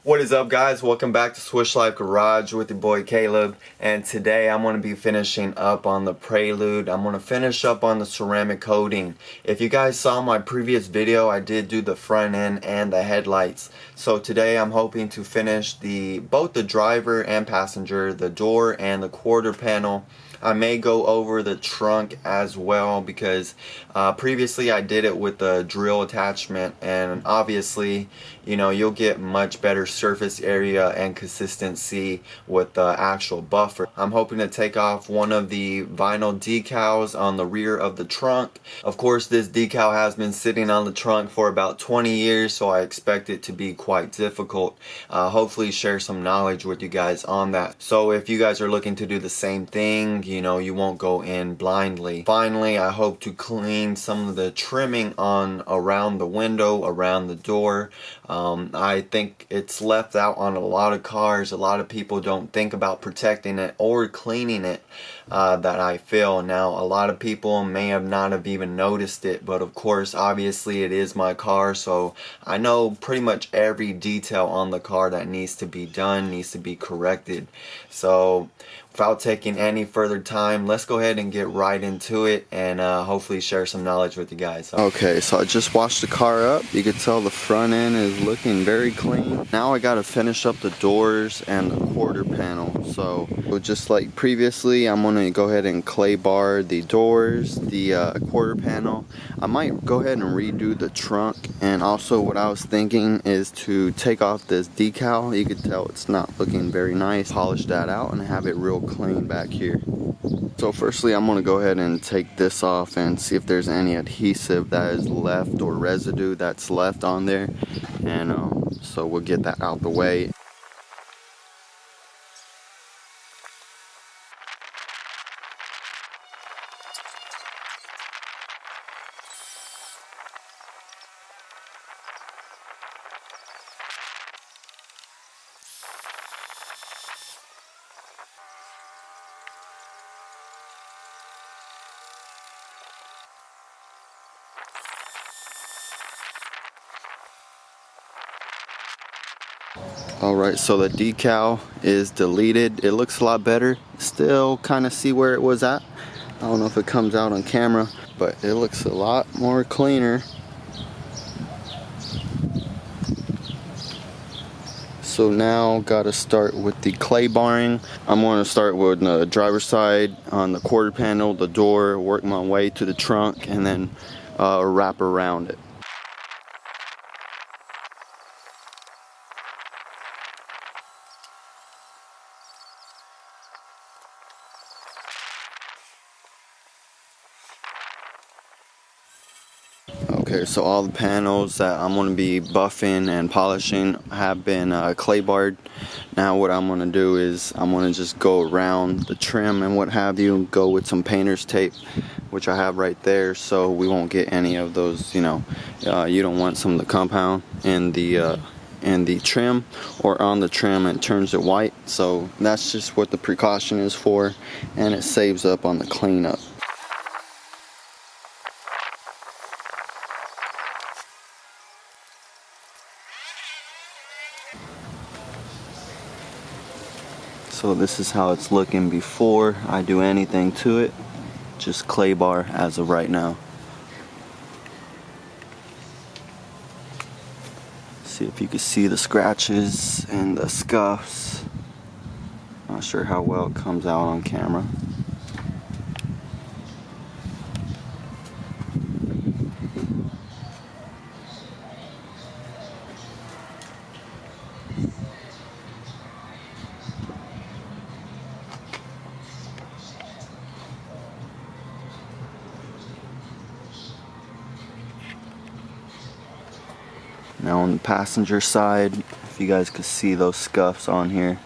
What is up, guys? Welcome back to Swish Life Garage with your boy Caleb, and today I'm going to be finishing up on the Prelude. I'm going to finish up on the ceramic coating. If you guys saw my previous video, I did do the front end and the headlights. So today I'm hoping to finish both the driver and passenger, the door and the quarter panel. I may go over the trunk as well because previously I did it with the drill attachment, and obviously, you know, you'll get much better surface area and consistency with the actual buffer. I'm hoping to take off one of the vinyl decals on the rear of the trunk. Of course, this decal has been sitting on the trunk for about 20 years, so I expect it to be quite difficult. Hopefully share some knowledge with you guys on that. So if you guys are looking to do the same thing, you know, you won't go in blindly. Finally, I hope to clean some of the trimming on around the window, around the door. I think it's left out on a lot of cars. A lot of people don't think about protecting it or cleaning it, that I feel. Now, a lot of people may have not have even noticed it, but of course, obviously it is my car, so I know pretty much every detail on the car that needs to be done, needs to be corrected. So without taking any further time, let's go ahead and get right into it and hopefully share some knowledge with you guys. Okay, so I just washed the car up. You can tell the front end is looking very clean. Now I gotta finish up the doors and the quarter panel. So just like previously, I'm gonna go ahead and clay bar the doors, the quarter panel. I might go ahead and redo the trunk, and also what I was thinking is to take off this decal. You can tell it's not looking very nice. Polish that out and have it real clean back here. So firstly, I'm going to go ahead and take this off and see if there's any adhesive that is left or residue that's left on there, and so we'll get that out the way. Alright, so the decal is deleted. It looks a lot better. Still kind of see where it was at. I don't know if it comes out on camera, but it looks a lot more cleaner. So now gotta start with the clay barring. I'm going to start with the driver's side on the quarter panel, the door, work my way to the trunk, and then wrap around it. Okay, so all the panels that I'm going to be buffing and polishing have been clay barred. Now what I'm going to do is I'm going to just go around the trim and what have you, go with some painter's tape, which I have right there, so we won't get any of those, you know, you don't want some of the compound in the trim or on the trim, and it turns it white. So that's just what the precaution is for, and it saves up on the cleanup. So this is how it's looking before I do anything to it. Just clay bar as of right now. See if you can see the scratches and the scuffs. Not sure how well it comes out on camera. Now on the passenger side, if you guys could see those scuffs on here.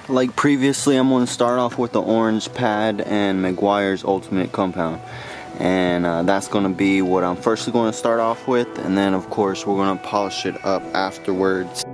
Like previously, I'm going to start off with the orange pad and Meguiar's Ultimate Compound, and that's going to be what I'm first going to start off with, and then of course we're going to polish it up afterwards.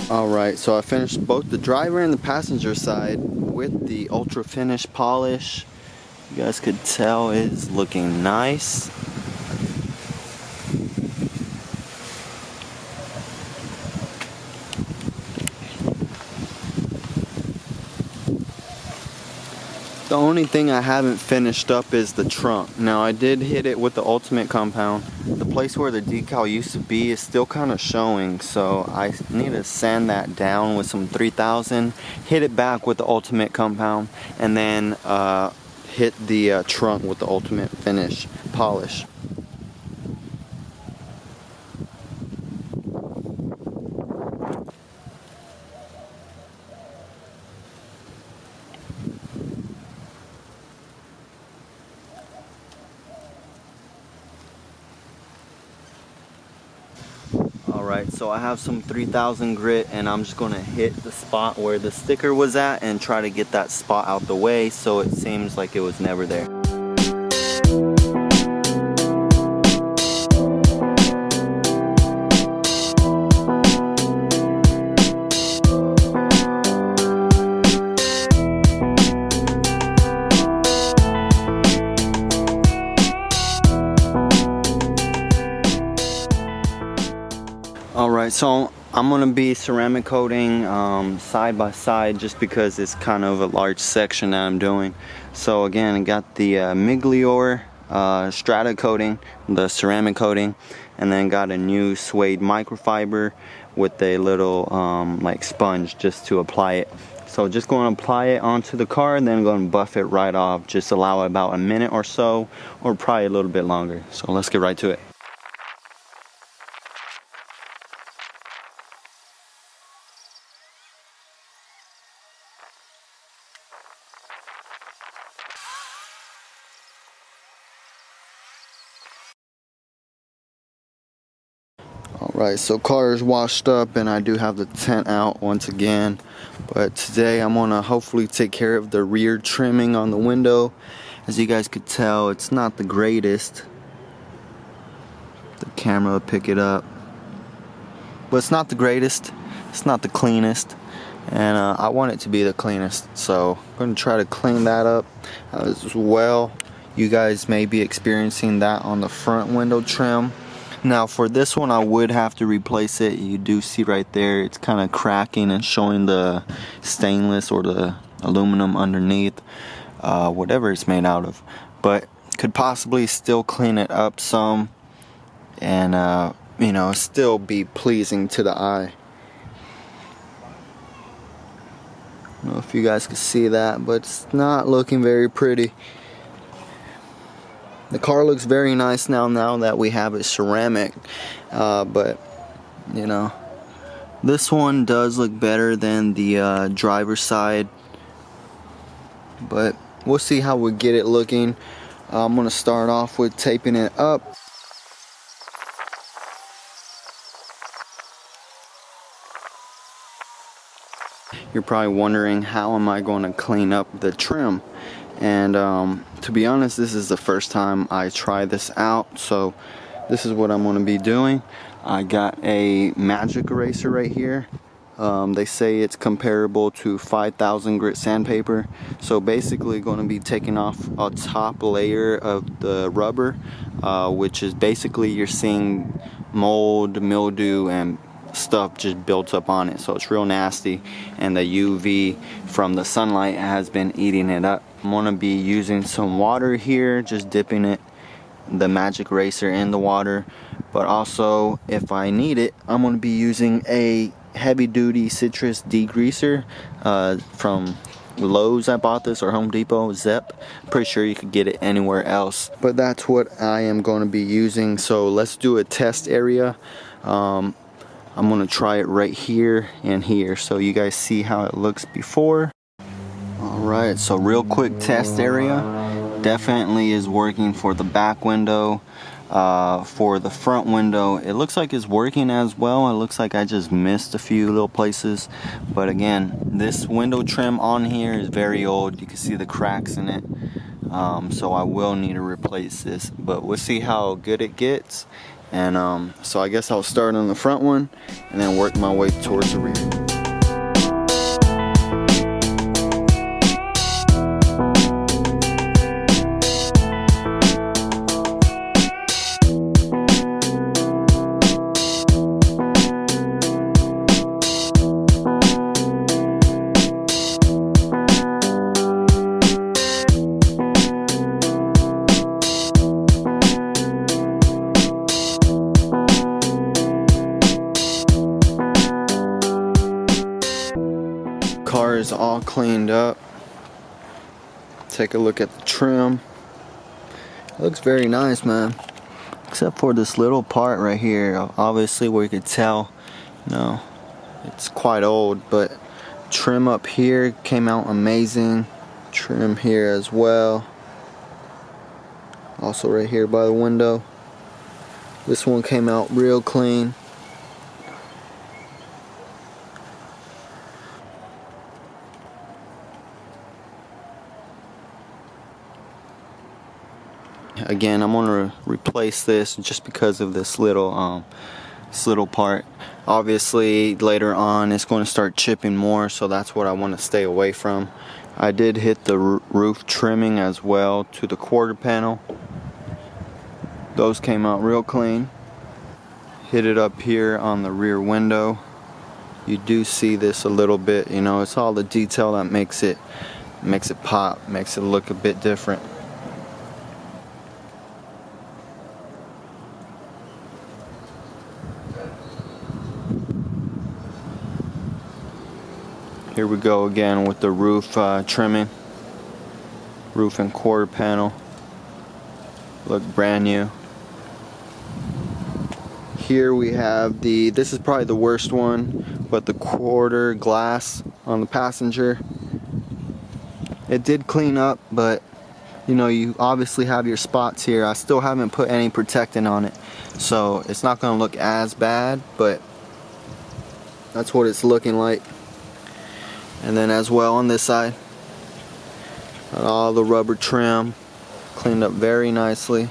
Alright, so I finished both the driver and the passenger side with the ultra finish polish. You guys could tell it's looking nice. The only thing I haven't finished up is the trunk. Now I did hit it with the Ultimate Compound. The place where the decal used to be is still kind of showing, so I need to sand that down with some 3000, hit it back with the Ultimate Compound, and then hit the trunk with the Ultimate Finish polish. Alright, so I have some 3000 grit, and I'm just going to hit the spot where the sticker was at and try to get that spot out the way so it seems like it was never there. Alright, so I'm going to be ceramic coating side by side just because it's kind of a large section that I'm doing. So again, I got the Miglior strata coating, the ceramic coating, and then got a new suede microfiber with a little like sponge just to apply it. So just going to apply it onto the car and then going to buff it right off. Just allow it about a minute or so, or probably a little bit longer. So let's get right to it. Alright, so car is washed up and I do have the tent out once again, but today I'm gonna hopefully take care of the rear trimming on the window. As you guys could tell, it's not the greatest. The camera will pick it up, but it's not the greatest, it's not the cleanest, and I want it to be the cleanest, so I'm going to try to clean that up as well. You guys may be experiencing that on the front window trim. Now for this one I would have to replace it. You do see right there it's kind of cracking and showing the stainless or the aluminum underneath, whatever it's made out of, but could possibly still clean it up some and you know, still be pleasing to the eye. I don't know if you guys can see that, but it's not looking very pretty. The car looks very nice now that we have it ceramic, but you know, this one does look better than the driver's side, but we'll see how we get it looking. I'm gonna start off with taping it up. You're probably wondering, how am I going to clean up the trim? And to be honest, this is the first time I try this out, so this is what I'm going to be doing. I got a magic eraser right here. They say it's comparable to 5,000 grit sandpaper. So basically going to be taking off a top layer of the rubber, which is basically you're seeing mold, mildew, and stuff just built up on it. So it's real nasty, and the UV from the sunlight has been eating it up. I'm going to be using some water here, just dipping it, the magic eraser, in the water. But also, if I need it, I'm going to be using a heavy duty citrus degreaser from Lowe's. I bought this, or Home Depot, Zep. Pretty sure you could get it anywhere else, but that's what I am going to be using. So let's do a test area. I'm going to try it right here and here so you guys see how it looks before. Alright, so real quick test area. Definitely is working for the back window. For the front window, it looks like it's working as well. It looks like I just missed a few little places, but again, this window trim on here is very old. You can see the cracks in it, so I will need to replace this, but we'll see how good it gets. And so I guess I'll start on the front one and then work my way towards the rear. Car is all cleaned up. Take a look at the trim. It looks very nice, man, except for this little part right here, obviously, where you could tell, you know, it's quite old. But trim up here came out amazing. Trim here as well, also right here by the window. This one came out real clean. Again, I'm gonna replace this just because of this little part. Obviously later on it's going to start chipping more, so that's what I want to stay away from. I did hit the roof trimming as well to the quarter panel. Those came out real clean. Hit it up here on the rear window. You do see this a little bit, you know, it's all the detail that makes it pop, makes it look a bit different. Here we go again with the roof trimming. Roof and quarter panel look brand new. Here we have this is probably the worst one, but the quarter glass on the passenger. It did clean up, but you know, you obviously have your spots here. I still haven't put any protectant on it, so it's not going to look as bad, but that's what it's looking like. And then as well on this side, all the rubber trim cleaned up very nicely.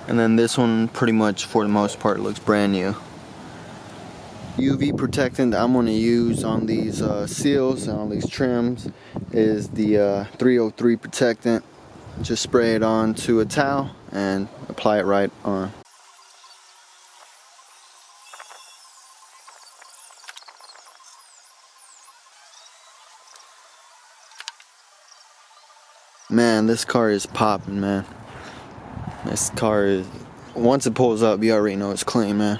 And then this one pretty much for the most part looks brand new. UV protectant that I'm going to use on these seals and on these trims is the 303 protectant. Just spray it onto a towel and apply it right on. Man, this car is popping, man. This car is, once it pulls up, you already know it's clean, man.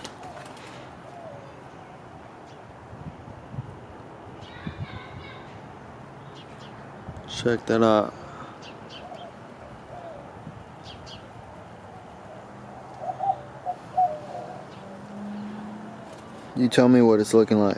Check that out. You tell me what it's looking like.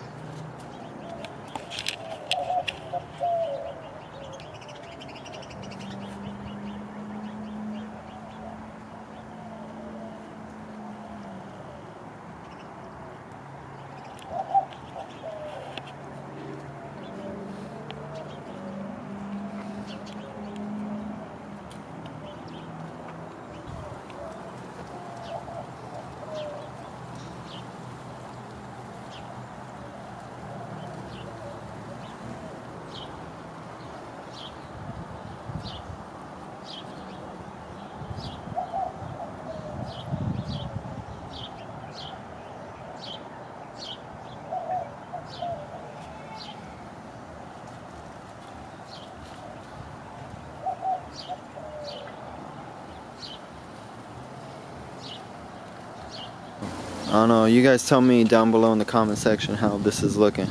I don't know, you guys tell me down below in the comment section how this is looking.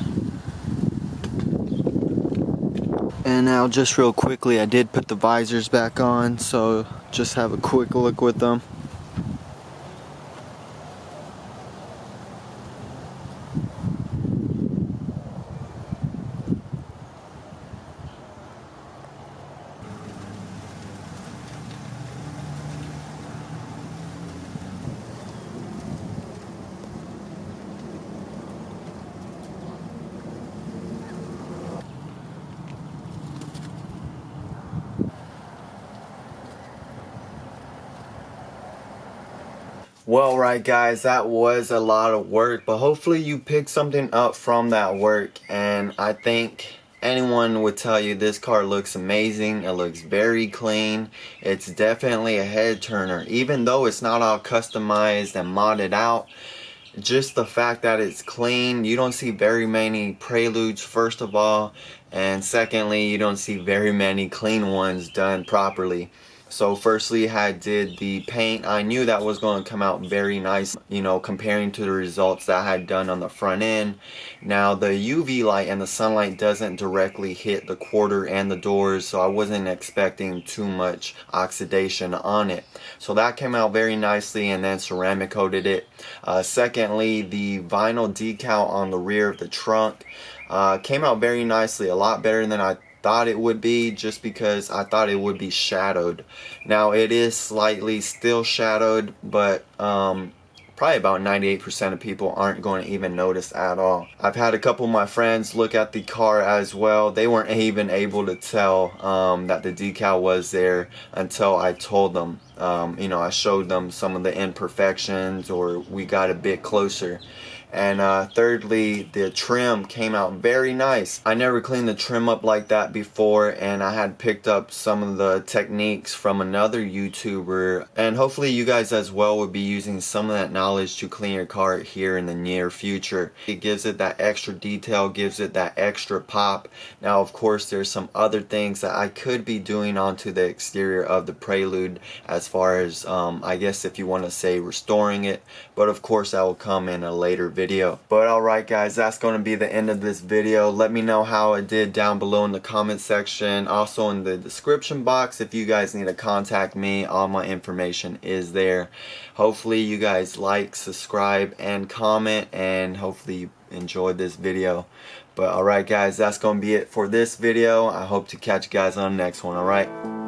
And now just real quickly, I did put the visors back on, so just have a quick look with them. Well, right guys, that was a lot of work, but hopefully you picked something up from that work. And I think anyone would tell you this car looks amazing. It looks very clean. It's definitely a head turner, even though it's not all customized and modded out. Just the fact that it's clean, you don't see very many Preludes, first of all, and secondly, you don't see very many clean ones done properly. So firstly, I did the paint. I knew that was going to come out very nice, you know, comparing to the results that I had done on the front end. Now the UV light and the sunlight doesn't directly hit the quarter and the doors, so I wasn't expecting too much oxidation on it. So that came out very nicely, and then ceramic coated it. Secondly, the vinyl decal on the rear of the trunk came out very nicely, a lot better than I thought it would be, just because I thought it would be shadowed. Now it is slightly still shadowed, but probably about 98% of people aren't going to even notice at all. I've had a couple of my friends look at the car as well. They weren't even able to tell that the decal was there until I told them. You know, I showed them some of the imperfections, or we got a bit closer. And thirdly, the trim came out very nice. I never cleaned the trim up like that before, and I had picked up some of the techniques from another YouTuber, and hopefully you guys as well would be using some of that knowledge to clean your car here in the near future. It gives it that extra detail, gives it that extra pop. Now of course there's some other things that I could be doing onto the exterior of the Prelude, as far as I guess if you want to say restoring it, but of course that will come in a later video. But alright guys, that's going to be the end of this video. Let me know how it did down below in the comment section. Also in the description box, if you guys need to contact me, all my information is there. Hopefully you guys like, subscribe, and comment, and hopefully you enjoyed this video. But alright guys, that's going to be it for this video. I hope to catch you guys on the next one. Alright.